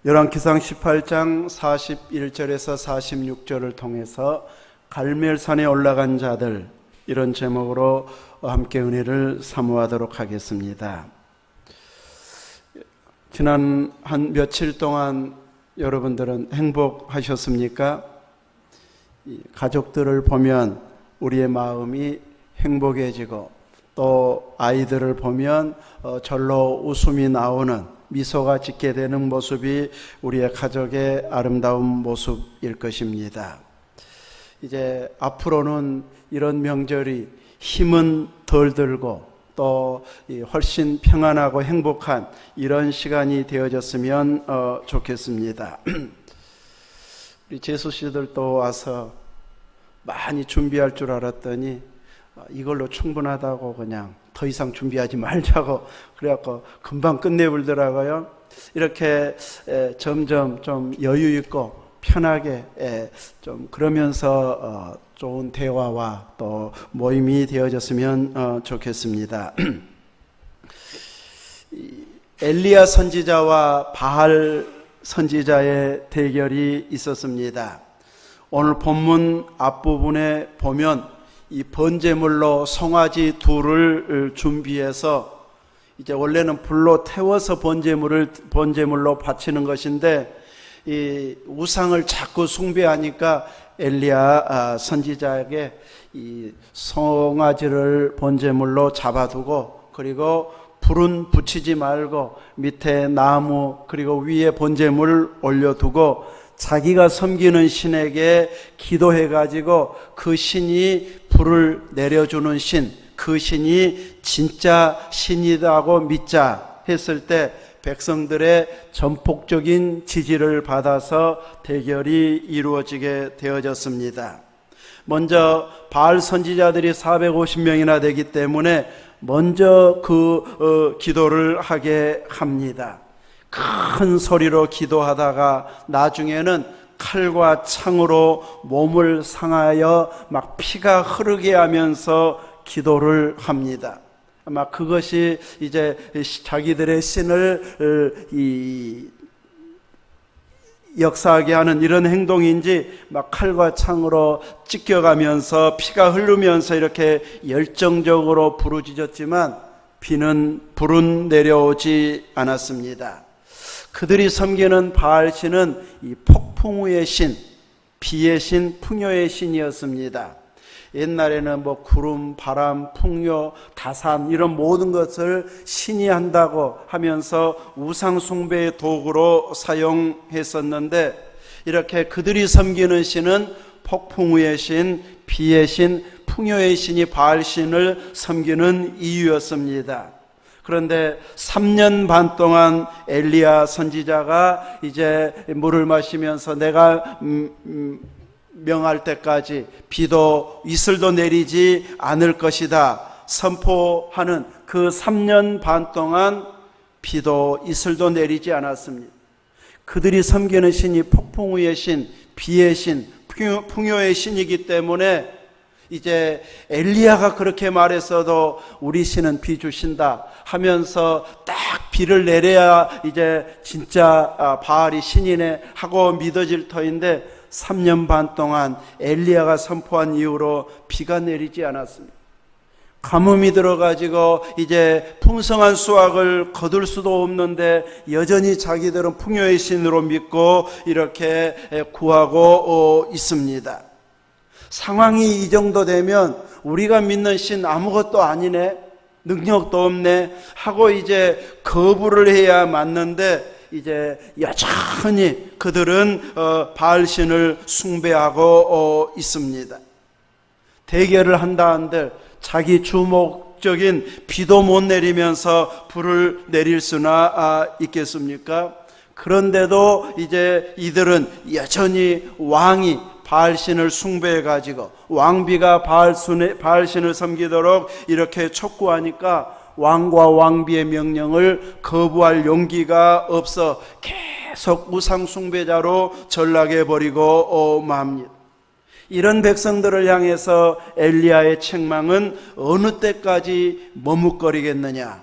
열왕기상 18장 41절에서 46절을 통해서 갈멜산에 올라간 자들, 이런 제목으로 함께 은혜를 사모하도록 하겠습니다. 지난 한 며칠 동안 여러분들은 행복하셨습니까? 가족들을 보면 우리의 마음이 행복해지고, 또 아이들을 보면 절로 웃음이 나오는, 미소가 짓게 되는 모습이 우리의 가족의 아름다운 모습일 것입니다. 이제 앞으로는 이런 명절이 힘은 덜 들고 또 훨씬 평안하고 행복한 이런 시간이 되어졌으면 좋겠습니다. 우리 재수 씨들도 와서 많이 준비할 줄 알았더니 이걸로 충분하다고 그냥 더 이상 준비하지 말자고 그래갖고 금방 끝내버리더라고요. 이렇게 점점 좀 여유 있고 편하게 좀 그러면서 좋은 대화와 또 모임이 되어졌으면 좋겠습니다. 엘리야 선지자와 바알 선지자의 대결이 있었습니다. 오늘 본문 앞부분에 보면 이 번제물로 송아지 둘을 준비해서, 이제 원래는 불로 태워서 번제물로 바치는 것인데, 이 우상을 자꾸 숭배하니까 엘리야 선지자에게 이 송아지를 번제물로 잡아두고, 그리고 불은 붙이지 말고 밑에 나무 그리고 위에 번제물 올려두고 자기가 섬기는 신에게 기도해가지고 그 신이 불을 내려주는 신, 그 신이 진짜 신이라고 믿자 했을 때 백성들의 전폭적인 지지를 받아서 대결이 이루어지게 되어졌습니다. 먼저 바알 선지자들이 450명이나 되기 때문에 먼저 기도를 하게 합니다. 큰 소리로 기도하다가 나중에는 칼과 창으로 몸을 상하여 막 피가 흐르게 하면서 기도를 합니다. 아마 그것이 이제 자기들의 신을 역사하게 하는 이런 행동인지, 막 칼과 창으로 찢겨가면서 피가 흐르면서 이렇게 열정적으로 부르짖었지만 불은 내려오지 않았습니다. 그들이 섬기는 바알 신은 이 폭풍우의 신, 비의 신, 풍요의 신이었습니다. 옛날에는 구름, 바람, 풍요, 다산 이런 모든 것을 신이 한다고 하면서 우상 숭배의 도구로 사용했었는데, 이렇게 그들이 섬기는 신은 폭풍우의 신, 비의 신, 풍요의 신이 바알 신을 섬기는 이유였습니다. 그런데 3년 반 동안 엘리야 선지자가 이제 물을 마시면서 내가 명할 때까지 비도 이슬도 내리지 않을 것이다 선포하는 그 3년 반 동안 비도 이슬도 내리지 않았습니다. 그들이 섬기는 신이 폭풍우의 신, 비의 신, 풍요의 신이기 때문에 이제 엘리야가 그렇게 말했어도 우리 신은 비 주신다 하면서 딱 비를 내려야 이제 진짜 바알이 신이네 하고 믿어질 터인데, 3년 반 동안 엘리야가 선포한 이후로 비가 내리지 않았습니다. 가뭄이 들어가지고 이제 풍성한 수확을 거둘 수도 없는데 여전히 자기들은 풍요의 신으로 믿고 이렇게 구하고 있습니다. 상황이 이 정도 되면 우리가 믿는 신 아무것도 아니네, 능력도 없네 하고 이제 거부를 해야 맞는데, 이제 여전히 그들은 바알 신을 숭배하고 있습니다. 대결을 한다 한들 자기 주목적인 비도 못 내리면서 불을 내릴 수나 있겠습니까? 그런데도 이제 이들은 여전히 왕이 바알 신을 숭배해 가지고 왕비가 바알 신을 섬기도록 이렇게 촉구하니까 왕과 왕비의 명령을 거부할 용기가 없어 계속 우상 숭배자로 전락해 버리고 맙니다. 이런 백성들을 향해서 엘리야의 책망은 어느 때까지 머뭇거리겠느냐,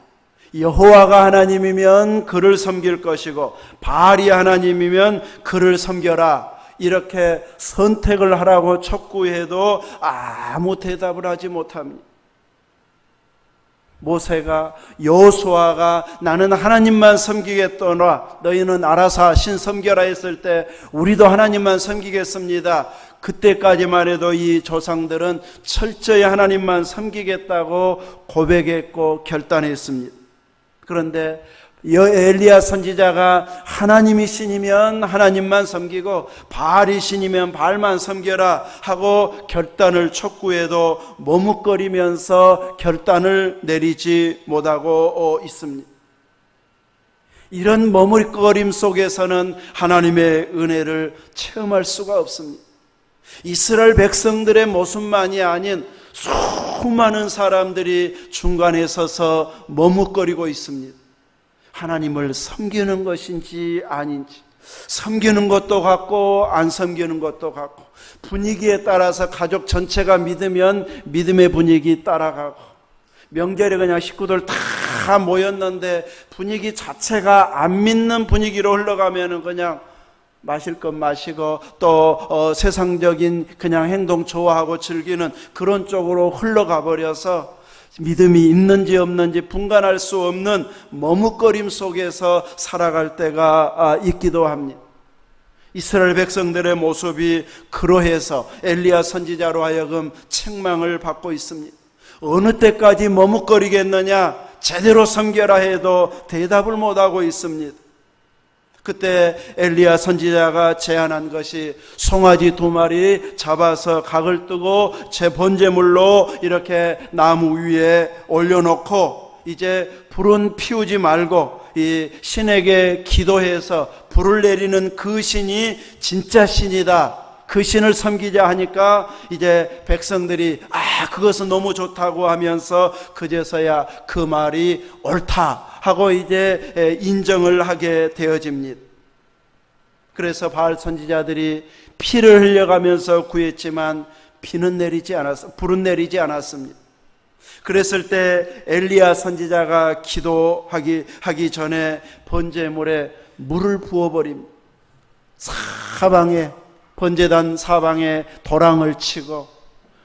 여호와가 하나님이면 그를 섬길 것이고 바알이 하나님이면 그를 섬겨라. 이렇게 선택을 하라고 촉구해도 아무 대답을 하지 못합니다. 모세가 여호수아가 나는 하나님만 섬기겠더라 너희는 알아서 신 섬겨라 했을 때 우리도 하나님만 섬기겠습니다. 그때까지만 해도 이 조상들은 철저히 하나님만 섬기겠다고 고백했고 결단했습니다. 그런데 엘리야 선지자가 하나님이 신이면 하나님만 섬기고 바알이 신이면 바알만 섬겨라 하고 결단을 촉구해도 머뭇거리면서 결단을 내리지 못하고 있습니다. 이런 머뭇거림 속에서는 하나님의 은혜를 체험할 수가 없습니다. 이스라엘 백성들의 모습만이 아닌 수많은 사람들이 중간에 서서 머뭇거리고 있습니다. 하나님을 섬기는 것인지 아닌지, 섬기는 것도 같고 안 섬기는 것도 같고, 분위기에 따라서 가족 전체가 믿으면 믿음의 분위기 따라가고, 명절에 그냥 식구들 다 모였는데 분위기 자체가 안 믿는 분위기로 흘러가면 그냥 마실 것 마시고 또 세상적인 그냥 행동 좋아하고 즐기는 그런 쪽으로 흘러가 버려서 믿음이 있는지 없는지 분간할 수 없는 머뭇거림 속에서 살아갈 때가 있기도 합니다. 이스라엘 백성들의 모습이 그러해서 엘리야 선지자로 하여금 책망을 받고 있습니다. 어느 때까지 머뭇거리겠느냐, 제대로 섬겨라 해도 대답을 못하고 있습니다. 그때 엘리야 선지자가 제안한 것이 송아지 2마리 잡아서 각을 뜨고 제 번제물로 이렇게 나무 위에 올려놓고 이제 불은 피우지 말고 이 신에게 기도해서 불을 내리는 그 신이 진짜 신이다, 그 신을 섬기자 하니까 이제 백성들이 그것은 너무 좋다고 하면서 그제서야 그 말이 옳다 하고 이제 인정을 하게 되어집니다. 그래서 바알 선지자들이 피를 흘려가면서 구했지만 불은 내리지 않았습니다. 그랬을 때 엘리야 선지자가 기도하기 전에 번제물에 물을 부어버립니다. 번제단 사방에 도랑을 치고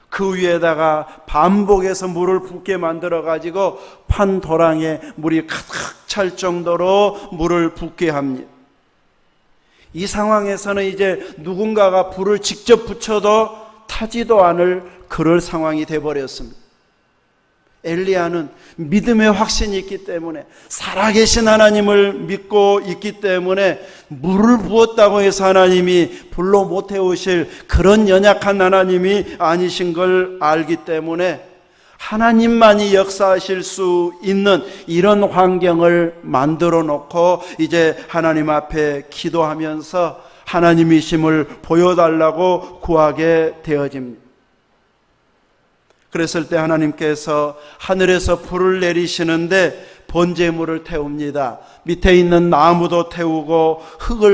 그 위에다가 반복해서 물을 붓게 만들어 가지고 판 도랑에 물이 가득 찰 정도로 물을 붓게 합니다. 이 상황에서는 이제 누군가가 불을 직접 붙여도 타지도 않을 그럴 상황이 되어버렸습니다. 엘리야는 믿음의 확신이 있기 때문에, 살아계신 하나님을 믿고 있기 때문에 물을 부었다고 해서 하나님이 불로 못 태우실 그런 연약한 하나님이 아니신 걸 알기 때문에 하나님만이 역사하실 수 있는 이런 환경을 만들어 놓고 이제 하나님 앞에 기도하면서 하나님이심을 보여달라고 구하게 되어집니다. 그랬을 때 하나님께서 하늘에서 불을 내리시는데 번제물을 태웁니다. 밑에 있는 나무도 태우고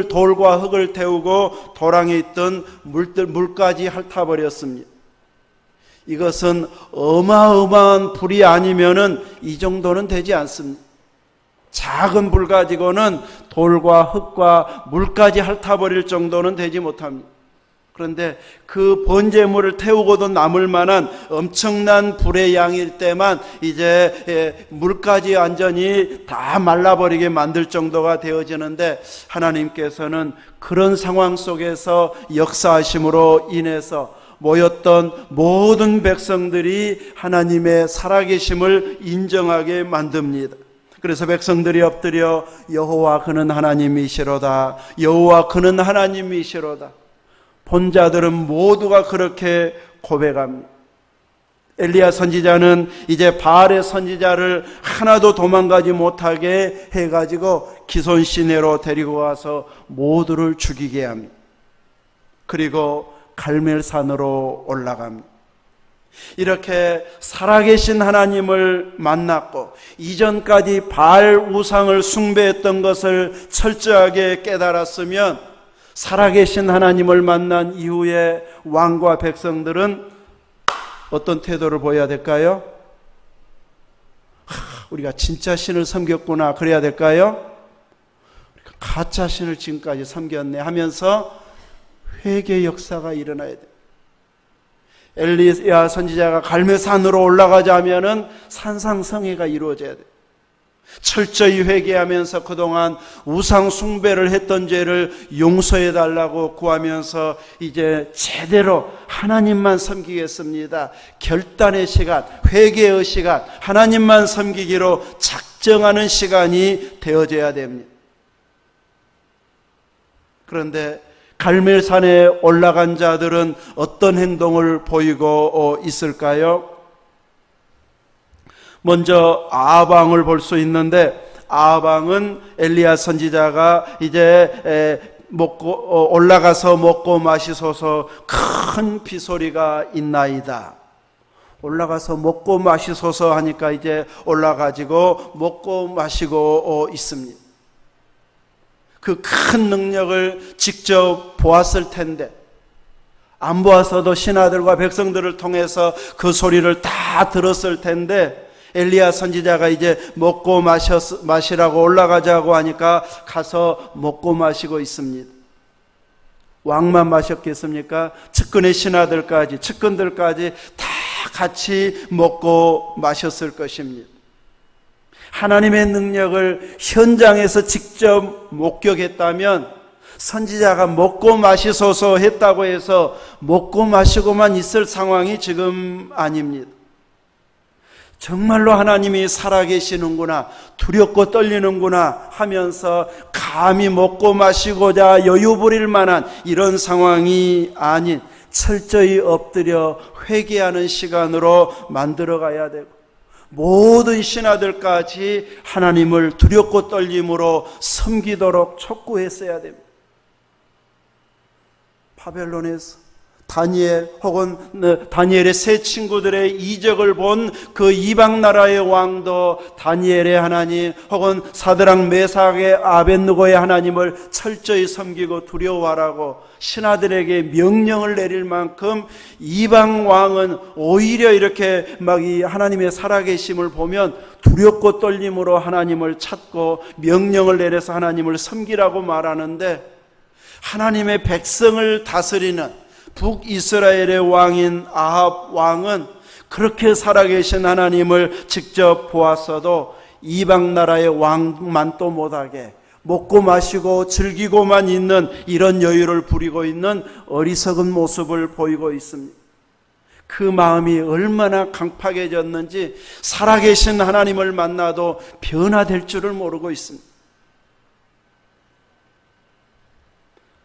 돌과 흙을 태우고 도랑에 있던 물까지 핥아버렸습니다. 이것은 어마어마한 불이 아니면은 이 정도는 되지 않습니다. 작은 불 가지고는 돌과 흙과 물까지 핥아버릴 정도는 되지 못합니다. 그런데 그 번제물을 태우고도 남을 만한 엄청난 불의 양일 때만 이제 물까지 완전히 다 말라버리게 만들 정도가 되어지는데, 하나님께서는 그런 상황 속에서 역사하심으로 인해서 모였던 모든 백성들이 하나님의 살아계심을 인정하게 만듭니다. 그래서 백성들이 엎드려 여호와 그는 하나님이시로다, 여호와 그는 하나님이시로다. 본자들은 모두가 그렇게 고백합니다. 엘리야 선지자는 이제 바알의 선지자를 하나도 도망가지 못하게 해가지고 기손 시내로 데리고 와서 모두를 죽이게 합니다. 그리고 갈멜산으로 올라갑니다. 이렇게 살아계신 하나님을 만났고 이전까지 바알 우상을 숭배했던 것을 철저하게 깨달았으면, 살아계신 하나님을 만난 이후에 왕과 백성들은 어떤 태도를 보여야 될까요? 우리가 진짜 신을 섬겼구나 그래야 될까요? 가짜 신을 지금까지 섬겼네 하면서 회개 역사가 일어나야 돼. 엘리야 선지자가 갈멜산으로 올라가자면은 산상성회가 이루어져야 돼. 철저히 회개하면서 그동안 우상 숭배를 했던 죄를 용서해 달라고 구하면서 이제 제대로 하나님만 섬기겠습니다. 결단의 시간, 회개의 시간, 하나님만 섬기기로 작정하는 시간이 되어져야 됩니다. 그런데 갈멜산에 올라간 자들은 어떤 행동을 보이고 있을까요? 먼저 아합왕을 볼 수 있는데, 아합왕은 엘리야 선지자가 이제 올라가서 먹고 마시소서 큰 비소리가 있나이다. 올라가서 먹고 마시소서 하니까 이제 올라가지고 먹고 마시고 있습니다. 그 큰 능력을 직접 보았을 텐데, 안 보았어도 신하들과 백성들을 통해서 그 소리를 다 들었을 텐데, 엘리야 선지자가 이제 먹고 마시라고 올라가자고 하니까 가서 먹고 마시고 있습니다. 왕만 마셨겠습니까? 측근의 신하들까지, 측근들까지 다 같이 먹고 마셨을 것입니다. 하나님의 능력을 현장에서 직접 목격했다면, 선지자가 먹고 마시소서 했다고 해서 먹고 마시고만 있을 상황이 지금 아닙니다. 정말로 하나님이 살아계시는구나, 두렵고 떨리는구나 하면서 감히 먹고 마시고자 여유 부릴 만한 이런 상황이 아닌 철저히 엎드려 회개하는 시간으로 만들어 가야 되고, 모든 신하들까지 하나님을 두렵고 떨림으로 섬기도록 촉구했어야 됩니다. 바벨론에서 다니엘 혹은 다니엘의 세 친구들의 이적을 본 그 이방 나라의 왕도 다니엘의 하나님 혹은 사드락 메삭의 아벳느고의 하나님을 철저히 섬기고 두려워하라고 신하들에게 명령을 내릴 만큼, 이방 왕은 오히려 이렇게 막 이 하나님의 살아계심을 보면 두렵고 떨림으로 하나님을 찾고 명령을 내려서 하나님을 섬기라고 말하는데, 하나님의 백성을 다스리는 북이스라엘의 왕인 아합 왕은 그렇게 살아계신 하나님을 직접 보았어도 이방 나라의 왕만 또 못하게 먹고 마시고 즐기고만 있는 이런 여유를 부리고 있는 어리석은 모습을 보이고 있습니다. 그 마음이 얼마나 강팍해졌는지 살아계신 하나님을 만나도 변화될 줄을 모르고 있습니다.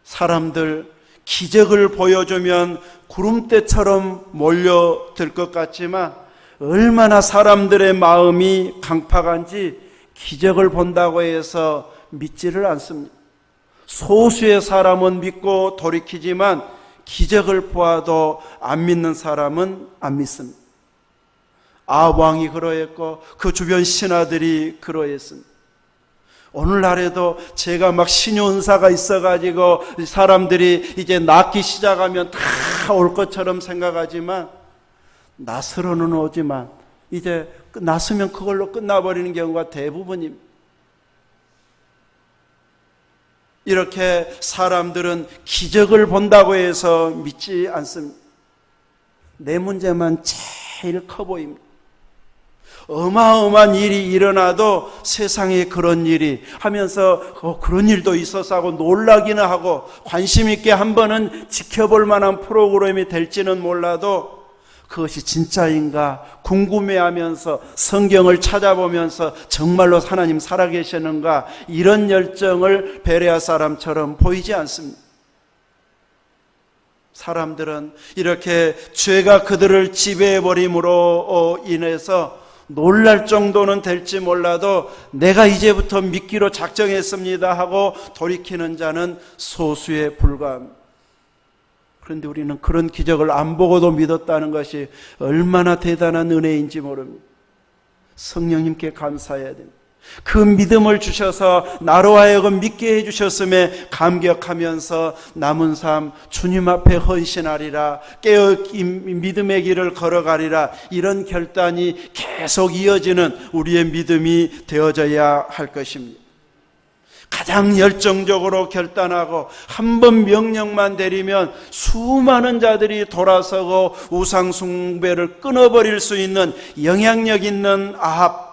사람들 기적을 보여주면 구름대처럼 몰려들 것 같지만, 얼마나 사람들의 마음이 강팍한지 기적을 본다고 해서 믿지를 않습니다. 소수의 사람은 믿고 돌이키지만 기적을 보아도 안 믿는 사람은 안 믿습니다. 아합 왕이 그러했고 그 주변 신하들이 그러했습니다. 오늘날에도 제가 막 신효은사가 있어가지고 사람들이 이제 낫기 시작하면 다 올 것처럼 생각하지만, 낫으로는 오지만 이제 낫으면 그걸로 끝나버리는 경우가 대부분입니다. 이렇게 사람들은 기적을 본다고 해서 믿지 않습니다. 내 문제만 제일 커 보입니다. 어마어마한 일이 일어나도 세상에 그런 일이 하면서 그런 일도 있었어 하고 놀라기는 하고 관심 있게 한 번은 지켜볼 만한 프로그램이 될지는 몰라도, 그것이 진짜인가 궁금해하면서 성경을 찾아보면서 정말로 하나님 살아계시는가, 이런 열정을 베레아 사람처럼 보이지 않습니다. 사람들은 이렇게 죄가 그들을 지배해버림으로 인해서 놀랄 정도는 될지 몰라도 내가 이제부터 믿기로 작정했습니다 하고 돌이키는 자는 소수에 불과합니다. 그런데 우리는 그런 기적을 안 보고도 믿었다는 것이 얼마나 대단한 은혜인지 모릅니다. 성령님께 감사해야 됩니다. 그 믿음을 주셔서 나로 하여금 믿게 해주셨음에 감격하면서 남은 삶 주님 앞에 헌신하리라, 깨어 믿음의 길을 걸어가리라, 이런 결단이 계속 이어지는 우리의 믿음이 되어져야 할 것입니다. 가장 열정적으로 결단하고 한 번 명령만 내리면 수많은 자들이 돌아서고 우상 숭배를 끊어버릴 수 있는 영향력 있는 아합,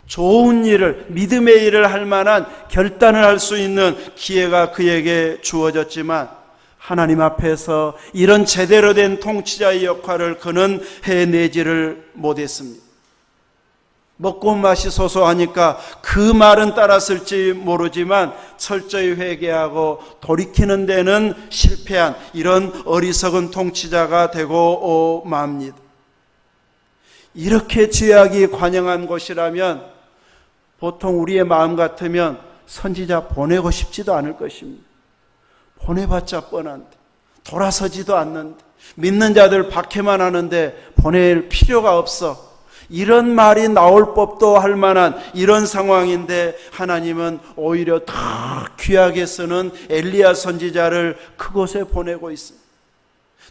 좋은 일을, 믿음의 일을 할 만한 결단을 할 수 있는 기회가 그에게 주어졌지만 하나님 앞에서 이런 제대로 된 통치자의 역할을 그는 해내지를 못했습니다. 먹고 맛이 소소하니까 그 말은 따랐을지 모르지만 철저히 회개하고 돌이키는 데는 실패한 이런 어리석은 통치자가 되고 맙니다. 이렇게 죄악이 관영한 곳이라면 보통 우리의 마음 같으면 선지자 보내고 싶지도 않을 것입니다. 보내봤자 뻔한데, 돌아서지도 않는데, 믿는 자들 박해만 하는데 보낼 필요가 없어, 이런 말이 나올 법도 할 만한 이런 상황인데 하나님은 오히려 더 귀하게 쓰는 엘리야 선지자를 그곳에 보내고 있습니다.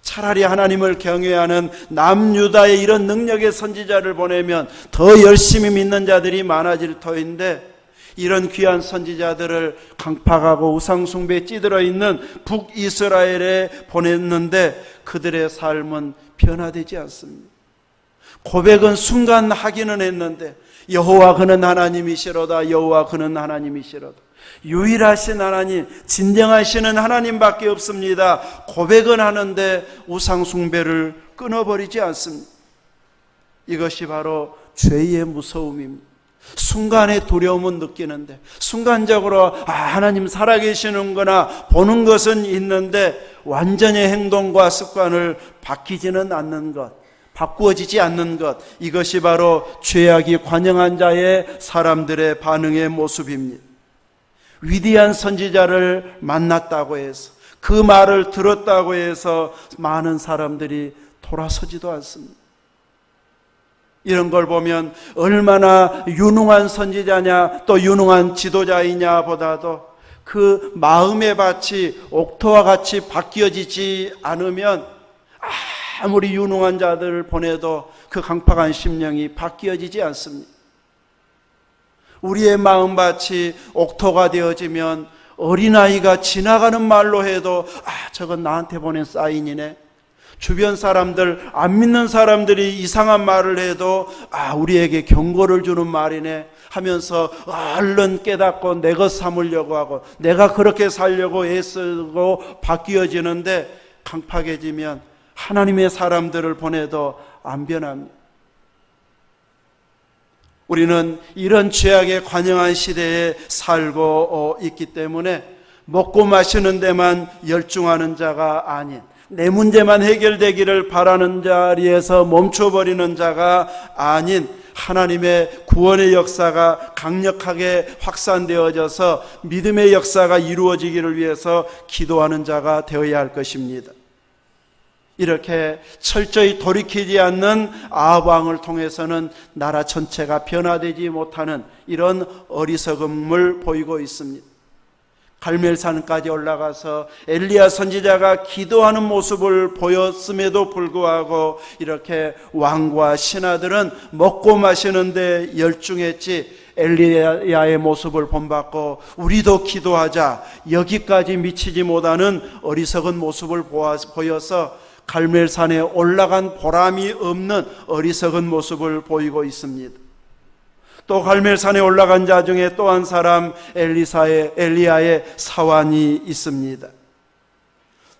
차라리 하나님을 경외하는 남유다의 이런 능력의 선지자를 보내면 더 열심히 믿는 자들이 많아질 터인데, 이런 귀한 선지자들을 강팍하고 우상숭배에 찌들어 있는 북이스라엘에 보냈는데 그들의 삶은 변화되지 않습니다. 고백은 순간 하기는 했는데 여호와 그는 하나님이시로다, 여호와 그는 하나님이시로다, 유일하신 하나님, 진정하시는 하나님밖에 없습니다. 고백은 하는데 우상 숭배를 끊어버리지 않습니다. 이것이 바로 죄의 무서움입니다. 순간의 두려움은 느끼는데, 순간적으로 하나님 살아계시는구나 보는 것은 있는데 완전히 행동과 습관을 바뀌지는 않는 것, 바꾸어지지 않는 것, 이것이 바로 죄악이 관영한 자의 사람들의 반응의 모습입니다. 위대한 선지자를 만났다고 해서, 그 말을 들었다고 해서 많은 사람들이 돌아서지도 않습니다. 이런 걸 보면 얼마나 유능한 선지자냐, 또 유능한 지도자이냐 보다도 그 마음의 밭이 옥토와 같이 바뀌어지지 않으면 아무리 유능한 자들을 보내도 그 강팍한 심령이 바뀌어지지 않습니다. 우리의 마음밭이 옥토가 되어지면 어린아이가 지나가는 말로 해도 저건 나한테 보낸 사인이네, 주변 사람들, 안 믿는 사람들이 이상한 말을 해도 우리에게 경고를 주는 말이네 하면서 얼른 깨닫고 내 것 삼으려고 하고 내가 그렇게 살려고 애쓰고 바뀌어지는데, 강팍해지면 하나님의 사람들을 보내도 안 변합니다. 우리는 이런 죄악에 관영한 시대에 살고 있기 때문에 먹고 마시는 데만 열중하는 자가 아닌, 내 문제만 해결되기를 바라는 자리에서 멈춰버리는 자가 아닌, 하나님의 구원의 역사가 강력하게 확산되어져서 믿음의 역사가 이루어지기를 위해서 기도하는 자가 되어야 할 것입니다. 이렇게 철저히 돌이키지 않는 아합 왕을 통해서는 나라 전체가 변화되지 못하는 이런 어리석음을 보이고 있습니다. 갈멜산까지 올라가서 엘리야 선지자가 기도하는 모습을 보였음에도 불구하고 이렇게 왕과 신하들은 먹고 마시는데 열중했지 엘리야의 모습을 본받고 우리도 기도하자, 여기까지 미치지 못하는 어리석은 모습을 보여서 갈멜산에 올라간 보람이 없는 어리석은 모습을 보이고 있습니다. 또 갈멜산에 올라간 자 중에 또 한 사람 엘리야의 사환이 있습니다.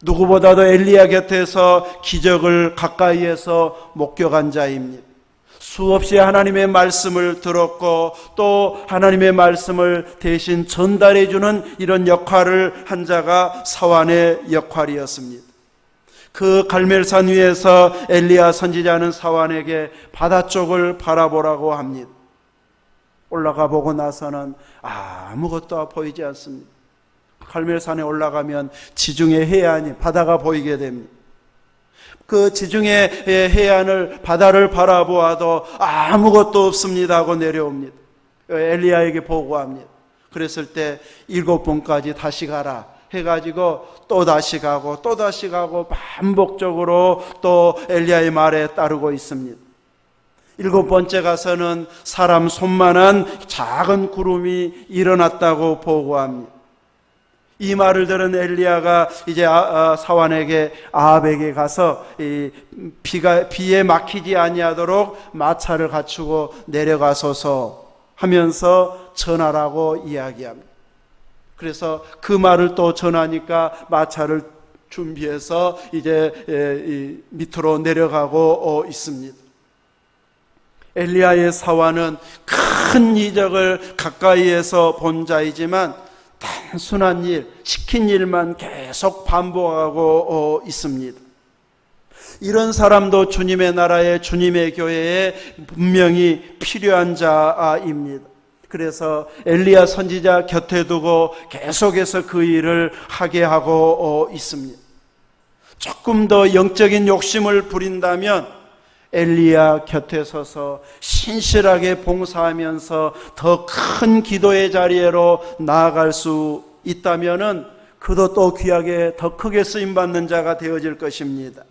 누구보다도 엘리야 곁에서 기적을 가까이에서 목격한 자입니다. 수없이 하나님의 말씀을 들었고 또 하나님의 말씀을 대신 전달해 주는 이런 역할을 한 자가 사환의 역할이었습니다. 그 갈멜산 위에서 엘리야 선지자는 사환에게 바다 쪽을 바라보라고 합니다. 올라가 보고 나서는 아무것도 보이지 않습니다. 갈멜산에 올라가면 지중해 해안이, 바다가 보이게 됩니다. 그 지중해 해안을, 바다를 바라보아도 아무것도 없습니다 하고 내려옵니다. 엘리야에게 보고합니다. 그랬을 때 7번까지 다시 가라 해가지고 또 다시 가고 또 다시 가고 반복적으로 또 엘리야의 말에 따르고 있습니다. 7번째 가서는 사람 손만한 작은 구름이 일어났다고 보고합니다. 이 말을 들은 엘리야가 이제 사환에게 아합에게 가서 비에 막히지 아니하도록 마차를 갖추고 내려가소서 하면서 전하라고 이야기합니다. 그래서 그 말을 또 전하니까 마차를 준비해서 이제 밑으로 내려가고 있습니다. 엘리야의 사환은 큰 이적을 가까이에서 본 자이지만 단순한 일, 시킨 일만 계속 반복하고 있습니다. 이런 사람도 주님의 나라에, 주님의 교회에 분명히 필요한 자입니다. 그래서 엘리야 선지자 곁에 두고 계속해서 그 일을 하게 하고 있습니다. 조금 더 영적인 욕심을 부린다면 엘리야 곁에 서서 신실하게 봉사하면서 더 큰 기도의 자리로 나아갈 수 있다면은 그도 또 귀하게 더 크게 쓰임받는 자가 되어질 것입니다.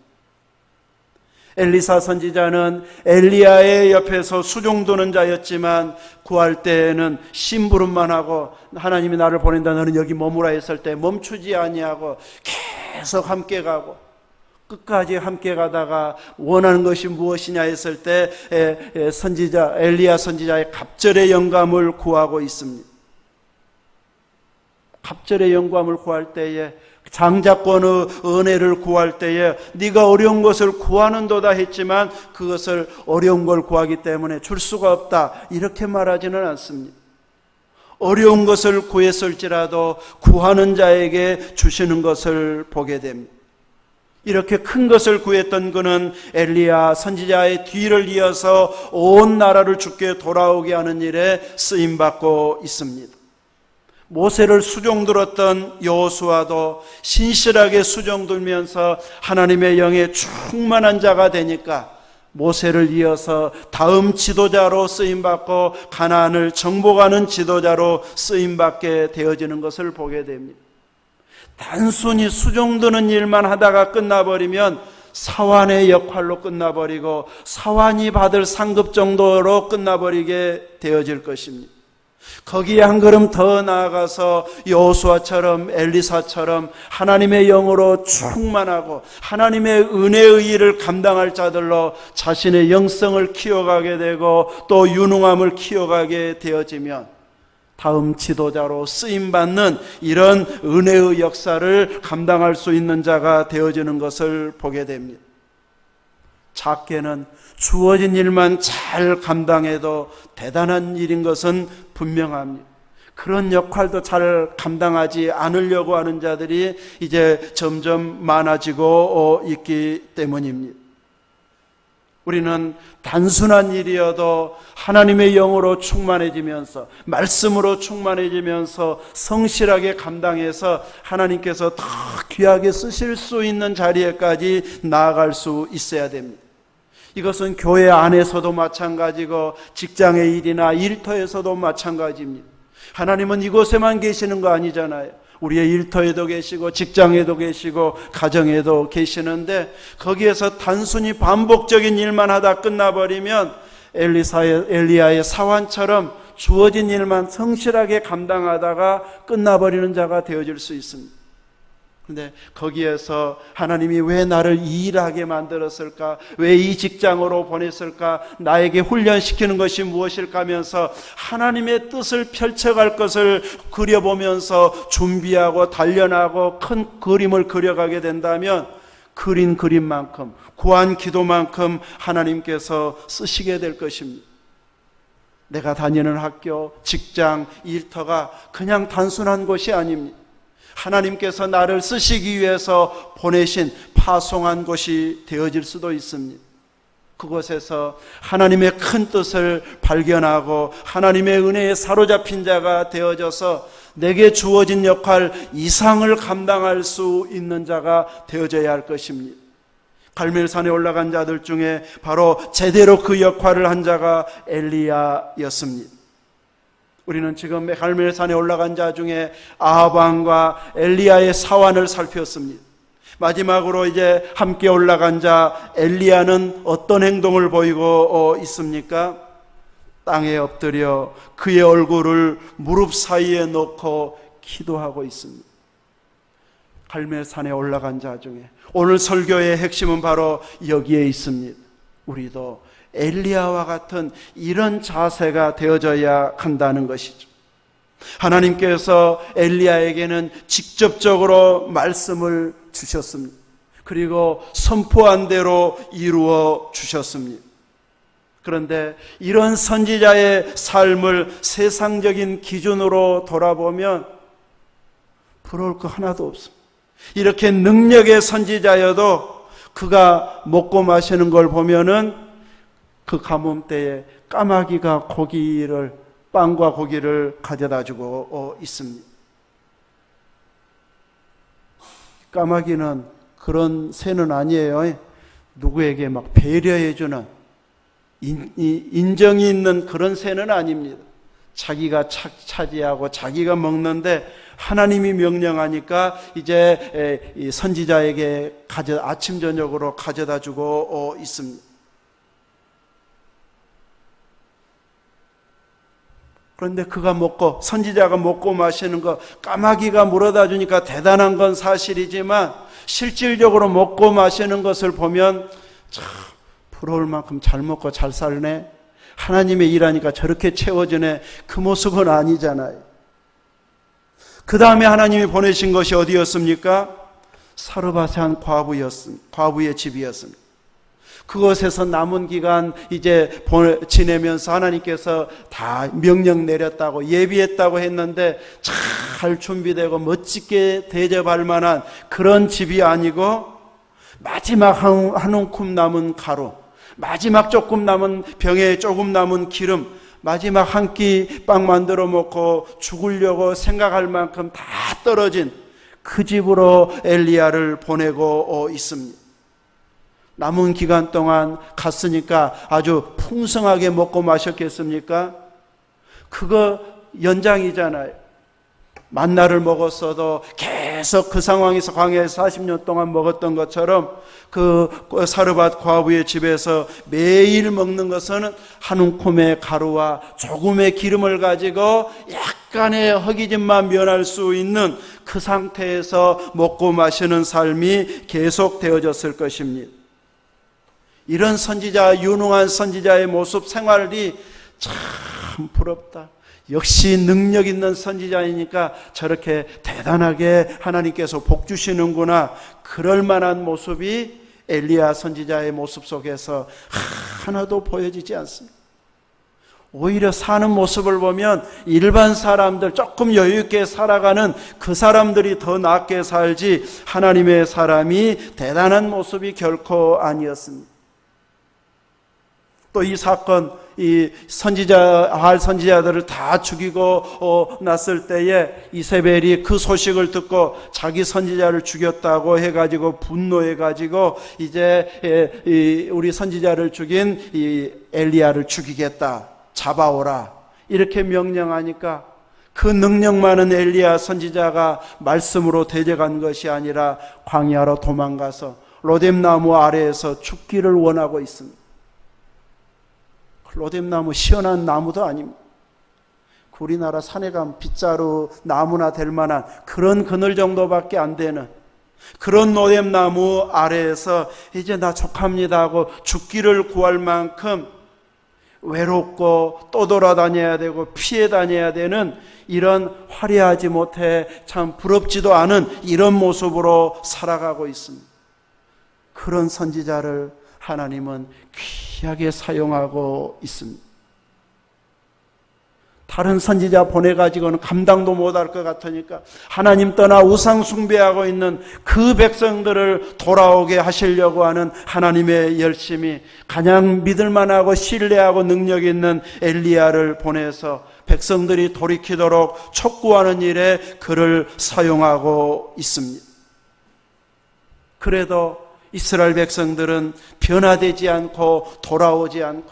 엘리사 선지자는 엘리야의 옆에서 수종드는 자였지만 구할 때에는 심부름만 하고 하나님이 나를 보낸다 너는 여기 머무라 했을 때 멈추지 아니하고 계속 함께 가고 끝까지 함께 가다가 원하는 것이 무엇이냐 했을 때 선지자 엘리야 선지자의 갑절의 영감을 구하고 있습니다. 갑절의 영감을 구할 때에 장자권의 은혜를 구할 때에 네가 어려운 것을 구하는도다 했지만 그것을 어려운 걸 구하기 때문에 줄 수가 없다 이렇게 말하지는 않습니다. 어려운 것을 구했을지라도 구하는 자에게 주시는 것을 보게 됩니다. 이렇게 큰 것을 구했던 그는 엘리야 선지자의 뒤를 이어서 온 나라를 주께 돌아오게 하는 일에 쓰임받고 있습니다. 모세를 수종들었던 여호수아도 신실하게 수종들면서 하나님의 영에 충만한 자가 되니까 모세를 이어서 다음 지도자로 쓰임받고 가나안을 정복하는 지도자로 쓰임받게 되어지는 것을 보게 됩니다. 단순히 수종드는 일만 하다가 끝나버리면 사환의 역할로 끝나버리고 사환이 받을 상급 정도로 끝나버리게 되어질 것입니다. 거기에 한 걸음 더 나아가서 여호수아처럼 엘리사처럼 하나님의 영으로 충만하고 하나님의 은혜의 일을 감당할 자들로 자신의 영성을 키워가게 되고 또 유능함을 키워가게 되어지면 다음 지도자로 쓰임받는 이런 은혜의 역사를 감당할 수 있는 자가 되어지는 것을 보게 됩니다. 작게는 주어진 일만 잘 감당해도 대단한 일인 것은 분명합니다. 그런 역할도 잘 감당하지 않으려고 하는 자들이 이제 점점 많아지고 있기 때문입니다. 우리는 단순한 일이어도 하나님의 영으로 충만해지면서 말씀으로 충만해지면서 성실하게 감당해서 하나님께서 더 귀하게 쓰실 수 있는 자리에까지 나아갈 수 있어야 됩니다. 이것은 교회 안에서도 마찬가지고 직장의 일이나 일터에서도 마찬가지입니다. 하나님은 이곳에만 계시는 거 아니잖아요. 우리의 일터에도 계시고 직장에도 계시고 가정에도 계시는데 거기에서 단순히 반복적인 일만 하다 끝나버리면 엘리야의 사환처럼 주어진 일만 성실하게 감당하다가 끝나버리는 자가 되어질 수 있습니다. 근데 거기에서 하나님이 왜 나를 이 일하게 만들었을까? 왜 이 직장으로 보냈을까? 나에게 훈련시키는 것이 무엇일까 하면서 하나님의 뜻을 펼쳐갈 것을 그려보면서 준비하고 단련하고 큰 그림을 그려가게 된다면 그린 그림만큼 구한 기도만큼 하나님께서 쓰시게 될 것입니다. 내가 다니는 학교, 직장, 일터가 그냥 단순한 곳이 아닙니다. 하나님께서 나를 쓰시기 위해서 보내신 파송한 곳이 되어질 수도 있습니다. 그곳에서 하나님의 큰 뜻을 발견하고 하나님의 은혜에 사로잡힌 자가 되어져서 내게 주어진 역할 이상을 감당할 수 있는 자가 되어져야 할 것입니다. 갈멜산에 올라간 자들 중에 바로 제대로 그 역할을 한 자가 엘리야였습니다. 우리는 지금 갈멜산에 올라간 자 중에 아합 왕과 엘리야의 사환을 살폈습니다. 마지막으로 이제 함께 올라간 자 엘리야는 어떤 행동을 보이고 있습니까? 땅에 엎드려 그의 얼굴을 무릎 사이에 놓고 기도하고 있습니다. 갈멜산에 올라간 자 중에 오늘 설교의 핵심은 바로 여기에 있습니다. 우리도 엘리야와 같은 이런 자세가 되어져야 한다는 것이죠. 하나님께서 엘리야에게는 직접적으로 말씀을 주셨습니다. 그리고 선포한 대로 이루어 주셨습니다. 그런데 이런 선지자의 삶을 세상적인 기준으로 돌아보면 부러울 거 하나도 없습니다. 이렇게 능력의 선지자여도 그가 먹고 마시는 걸 보면은 그 가뭄때에 까마귀가 빵과 고기를 가져다 주고 있습니다. 까마귀는 그런 새는 아니에요. 누구에게 막 배려해주는 인정이 있는 그런 새는 아닙니다. 자기가 차지하고 자기가 먹는데 하나님이 명령하니까 이제 이 선지자에게 아침 저녁으로 가져다 주고 있습니다. 그런데 선지자가 먹고 마시는 거 까마귀가 물어다 주니까 대단한 건 사실이지만 실질적으로 먹고 마시는 것을 보면 참 부러울 만큼 잘 먹고 잘 살네. 하나님의 일하니까 저렇게 채워지네. 그 모습은 아니잖아요. 그 다음에 하나님이 보내신 것이 어디였습니까? 사르밧의 한 과부의 집이었습니다. 그것에서 남은 기간 이제 지내면서 하나님께서 다 명령 내렸다고 예비했다고 했는데 잘 준비되고 멋지게 대접할 만한 그런 집이 아니고 마지막 한 움큼 남은 가루, 마지막 조금 남은 병에 조금 남은 기름, 마지막 한 끼 빵 만들어 먹고 죽으려고 생각할 만큼 다 떨어진 그 집으로 엘리야를 보내고 있습니다. 남은 기간 동안 갔으니까 아주 풍성하게 먹고 마셨겠습니까? 그거 연장이잖아요. 만나를 먹었어도 계속 그 상황에서 광야에서 40년 동안 먹었던 것처럼 그 사르밧 과부의 집에서 매일 먹는 것은 한 움큼의 가루와 조금의 기름을 가지고 약간의 허기짐만 면할 수 있는 그 상태에서 먹고 마시는 삶이 계속 되어졌을 것입니다. 이런 유능한 선지자의 모습 생활이 참 부럽다. 역시 능력 있는 선지자이니까 저렇게 대단하게 하나님께서 복 주시는구나. 그럴 만한 모습이 엘리야 선지자의 모습 속에서 하나도 보여지지 않습니다. 오히려 사는 모습을 보면 일반 사람들, 조금 여유 있게 살아가는 그 사람들이 더 낫게 살지 하나님의 사람이 대단한 모습이 결코 아니었습니다. 또 이 사건, 이 선지자들을 다 죽이고 났을 때에 이세벨이 그 소식을 듣고 자기 선지자를 죽였다고 해가지고 분노해가지고 이제 우리 선지자를 죽인 이 엘리야를 죽이겠다, 잡아오라 이렇게 명령하니까 그 능력 많은 엘리야 선지자가 말씀으로 대적한 것이 아니라 광야로 도망가서 로뎀나무 아래에서 죽기를 원하고 있습니다. 로뎀나무 시원한 나무도 아닙니다. 우리나라 산에 가면 빗자루 나무나 될 만한 그런 그늘 정도밖에 안 되는 그런 로뎀나무 아래에서 이제 나 족합니다 하고 죽기를 구할 만큼 외롭고 또 돌아다녀야 되고 피해 다녀야 되는 이런 화려하지 못해 참 부럽지도 않은 이런 모습으로 살아가고 있습니다. 그런 선지자를 하나님은 귀하게 사용하고 있습니다. 다른 선지자 보내가지고는 감당도 못할 것 같으니까 하나님 떠나 우상 숭배하고 있는 그 백성들을 돌아오게 하시려고 하는 하나님의 열심이 가장 믿을만하고 신뢰하고 능력 있는 엘리야를 보내서 백성들이 돌이키도록 촉구하는 일에 그를 사용하고 있습니다. 그래도 이스라엘 백성들은 변화되지 않고 돌아오지 않고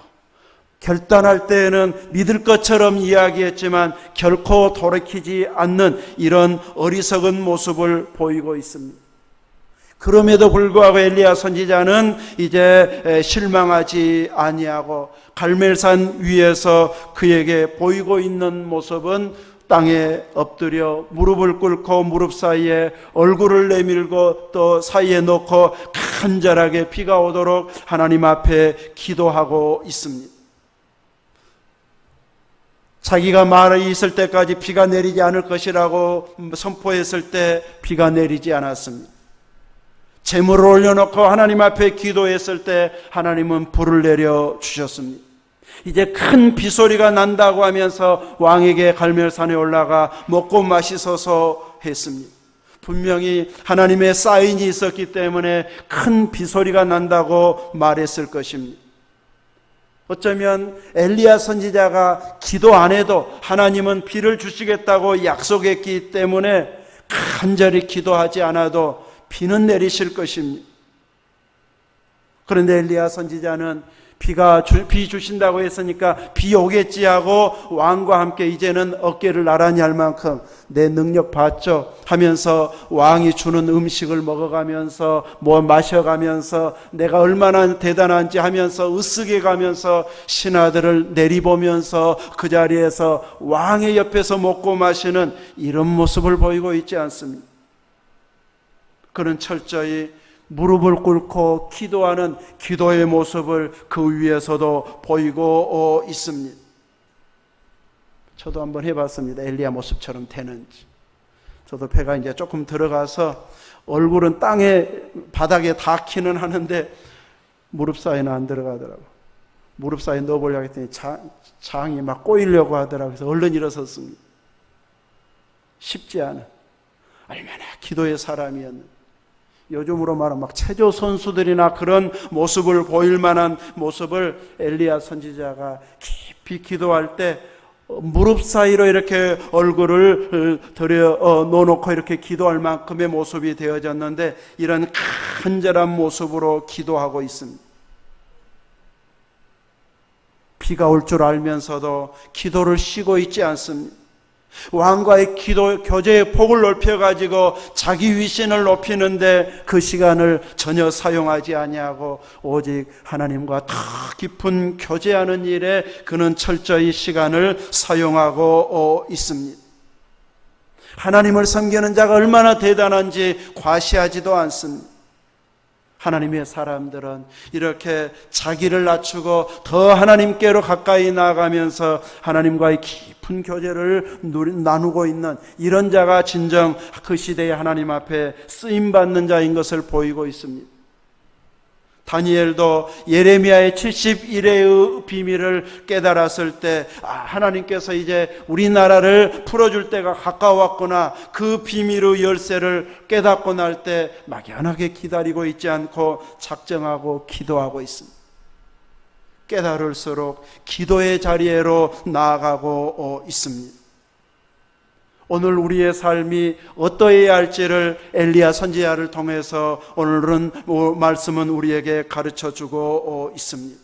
결단할 때에는 믿을 것처럼 이야기했지만 결코 돌이키지 않는 이런 어리석은 모습을 보이고 있습니다. 그럼에도 불구하고 엘리야 선지자는 이제 실망하지 아니하고 갈멜산 위에서 그에게 보이고 있는 모습은 땅에 엎드려 무릎을 꿇고 무릎 사이에 얼굴을 내밀고 또 사이에 놓고 간절하게 비가 오도록 하나님 앞에 기도하고 있습니다. 자기가 말이 있을 때까지 비가 내리지 않을 것이라고 선포했을 때 비가 내리지 않았습니다. 제물을 올려놓고 하나님 앞에 기도했을 때 하나님은 불을 내려 주셨습니다. 이제 큰 비소리가 난다고 하면서 왕에게 갈멜산에 올라가 먹고 마시소서 했습니다. 분명히 하나님의 사인이 있었기 때문에 큰 비소리가 난다고 말했을 것입니다. 어쩌면 엘리야 선지자가 기도 안 해도 하나님은 비를 주시겠다고 약속했기 때문에 간절히 기도하지 않아도 비는 내리실 것입니다. 그런데 엘리야 선지자는 비 주신다고 했으니까 비 오겠지 하고 왕과 함께 이제는 어깨를 나란히 할 만큼 내 능력 봤죠 하면서 왕이 주는 음식을 먹어가면서 마셔가면서 내가 얼마나 대단한지 하면서 으쓱해 가면서 신하들을 내리보면서 그 자리에서 왕의 옆에서 먹고 마시는 이런 모습을 보이고 있지 않습니다. 그는 철저히 무릎을 꿇고 기도하는 기도의 모습을 그 위에서도 보이고 있습니다. 저도 한번 해봤습니다. 엘리야 모습처럼 되는지. 저도 배가 이제 조금 들어가서 얼굴은 바닥에 닿기는 하는데 무릎 사이는 안 들어가더라고. 무릎 사이에 넣어보려고 했더니 장이 막 꼬이려고 하더라고요. 그래서 얼른 일어섰습니다. 쉽지 않은 얼마나 기도의 사람이었는데. 요즘으로 말하면 막 체조 선수들이나 그런 모습을 보일 만한 모습을 엘리야 선지자가 깊이 기도할 때 무릎 사이로 이렇게 얼굴을 들여 놓고 이렇게 기도할 만큼의 모습이 되어졌는데 이런 간절한 모습으로 기도하고 있습니다. 비가 올 줄 알면서도 기도를 쉬고 있지 않습니다. 왕과의 기도 교제의 폭을 넓혀가지고 자기 위신을 높이는데 그 시간을 전혀 사용하지 아니하고 오직 하나님과 더 깊은 교제하는 일에 그는 철저히 시간을 사용하고 있습니다. 하나님을 섬기는 자가 얼마나 대단한지 과시하지도 않습니다. 하나님의 사람들은 이렇게 자기를 낮추고 더 하나님께로 가까이 나아가면서 하나님과의 깊은 교제를 나누고 있는 이런 자가 진정 그 시대에 하나님 앞에 쓰임받는 자인 것을 보이고 있습니다. 다니엘도 예레미야의 71회의 비밀을 깨달았을 때 하나님께서 이제 우리나라를 풀어줄 때가 가까웠구나, 그 비밀의 열쇠를 깨닫고 날 때 막연하게 기다리고 있지 않고 작정하고 기도하고 있습니다. 깨달을수록 기도의 자리로 나아가고 있습니다. 오늘 우리의 삶이 어떠해야 할지를 엘리야 선지자를 통해서 오늘은 말씀은 우리에게 가르쳐주고 있습니다.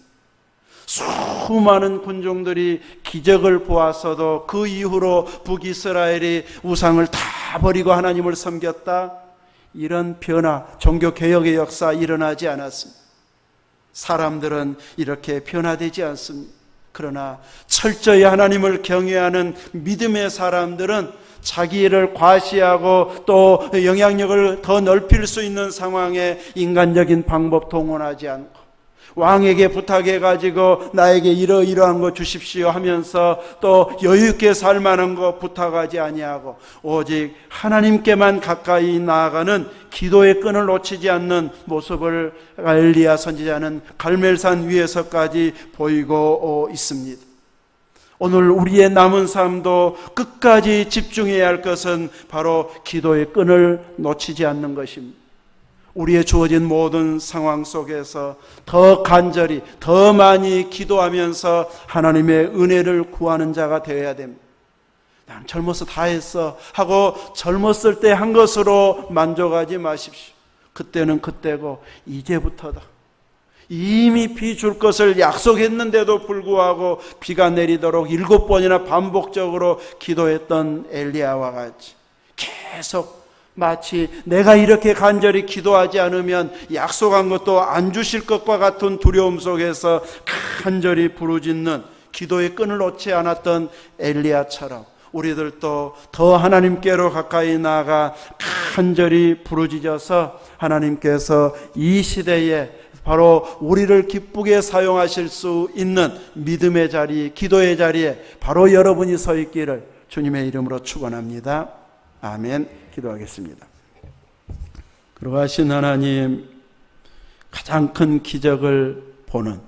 수많은 군중들이 기적을 보았어도 그 이후로 북이스라엘이 우상을 다 버리고 하나님을 섬겼다, 이런 변화, 종교개혁의 역사 일어나지 않았습니다. 사람들은 이렇게 변화되지 않습니다. 그러나 철저히 하나님을 경외하는 믿음의 사람들은 자기를 과시하고 또 영향력을 더 넓힐 수 있는 상황에 인간적인 방법 동원하지 않고 왕에게 부탁해가지고 나에게 이러이러한 거 주십시오 하면서 또 여유있게 살만한 거 부탁하지 아니하고 오직 하나님께만 가까이 나아가는 기도의 끈을 놓치지 않는 모습을 엘리야 선지자는 갈멜산 위에서까지 보이고 있습니다. 오늘 우리의 남은 삶도 끝까지 집중해야 할 것은 바로 기도의 끈을 놓치지 않는 것입니다. 우리의 주어진 모든 상황 속에서 더 간절히 더 많이 기도하면서 하나님의 은혜를 구하는 자가 되어야 됩니다. 난 젊어서 다 했어 하고 젊었을 때 한 것으로 만족하지 마십시오. 그때는 그때고 이제부터다. 이미 비 줄 것을 약속했는데도 불구하고 비가 내리도록 7번이나 반복적으로 기도했던 엘리야와 같이 계속 마치 내가 이렇게 간절히 기도하지 않으면 약속한 것도 안 주실 것과 같은 두려움 속에서 간절히 부르짖는 기도의 끈을 놓지 않았던 엘리야처럼 우리들도 더 하나님께로 가까이 나아가 간절히 부르짖어서 하나님께서 이 시대에 바로 우리를 기쁘게 사용하실 수 있는 믿음의 자리, 기도의 자리에 바로 여러분이 서 있기를 주님의 이름으로 축원합니다. 아멘. 기도하겠습니다. 그러하신 하나님, 가장 큰 기적을 보는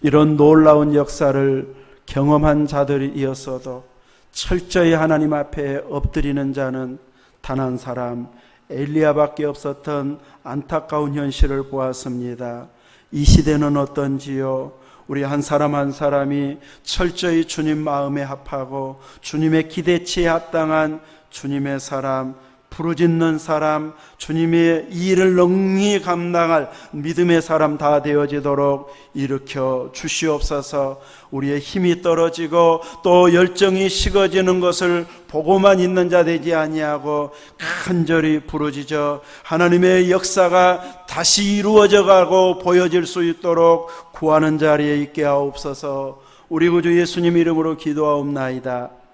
이런 놀라운 역사를 경험한 자들이었어도 철저히 하나님 앞에 엎드리는 자는 단 한 사람 엘리야밖에 없었던 안타까운 현실을 보았습니다. 이 시대는 어떤지요? 우리 한 사람 한 사람이 철저히 주님 마음에 합하고 주님의 기대치에 합당한 주님의 사람, 부르짖는 사람, 주님의 이 일을 능히 감당할 믿음의 사람 다 되어지도록 일으켜 주시옵소서. 우리의 힘이 떨어지고 또 열정이 식어지는 것을 보고만 있는 자 되지 아니하고 간절히 부르짖어 하나님의 역사가 다시 이루어져 가고 보여질 수 있도록 구하는 자리에 있게 하옵소서. 우리 구주 예수님 이름으로 기도하옵나이다.